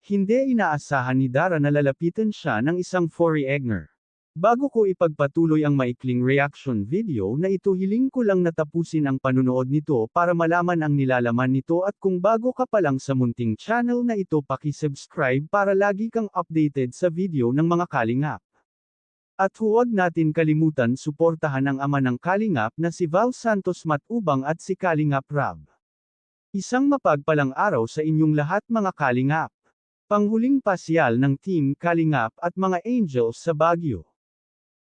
Hindi inaasahan ni Dara na lalapitan siya ng isang furry egner. Bago ko ipagpatuloy ang maikling reaction video na ito, hiling ko lang na tapusin ang panunood nito para malaman ang nilalaman nito, at kung bago ka pa lang sa munting channel na ito, paki-subscribe para lagi kang updated sa video ng mga kalingap. At huwag natin kalimutan suportahan ang ama ng kalingap na si Val Santos Matubang at si Kalingap Rab. Isang mapagpalang araw sa inyong lahat mga kalingap. Panghuling pasyal ng Team Kalingap at mga Angels sa Baguio.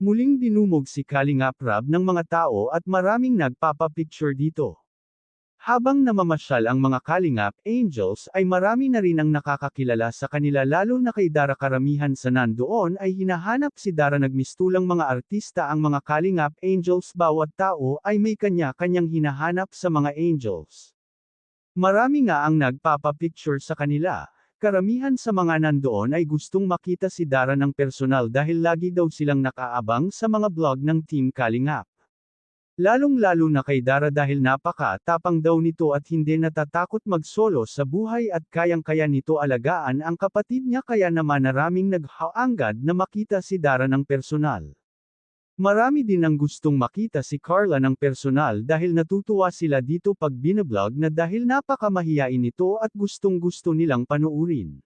Muling dinumog si Kalingap Rab ng mga tao at maraming nagpapapicture dito. Habang namamasyal ang mga Kalingap Angels ay marami na rin ang nakakakilala sa kanila, lalo na kay Dara. Karamihan sa nandoon ay hinahanap si Dara. Nagmistulang mga artista ang mga Kalingap Angels, bawat tao ay may kanya-kanyang hinahanap sa mga Angels. Marami nga ang nagpapapicture sa kanila. Karamihan sa mga nandoon ay gustong makita si Dara ng personal dahil lagi daw silang nakaabang sa mga vlog ng Team Kalingap. Lalong-lalo na kay Dara dahil napaka-tapang daw nito at hindi natatakot mag-solo sa buhay at kayang-kaya nito alagaan ang kapatid niya, kaya naman maraming naghaanggad na makita si Dara ng personal. Marami din ang gustong makita si Carla ng personal dahil natutuwa sila dito pag binablog na dahil napakamahiyain nito at gustong-gusto nilang panuurin.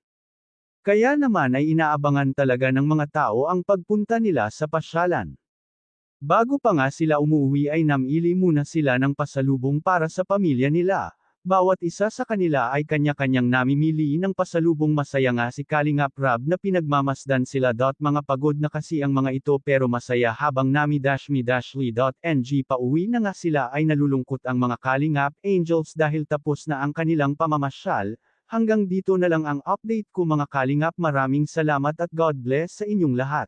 Kaya naman ay inaabangan talaga ng mga tao ang pagpunta nila sa pasyalan. Bago pa nga sila umuwi ay namili muna sila ng pasalubong para sa pamilya nila. Bawat isa sa kanila ay kanya-kanyang namimili ng pasalubong. Masaya nga si Kalingap Rab na pinagmamasdan sila. Mga pagod na kasi ang mga ito pero masaya, habang nami-me-li.ng pauwi na nga sila ay nalulungkot ang mga Kalingap Angels dahil tapos na ang kanilang pamamasyal. Hanggang dito na lang ang update ko mga Kalingap. Maraming salamat at God bless sa inyong lahat.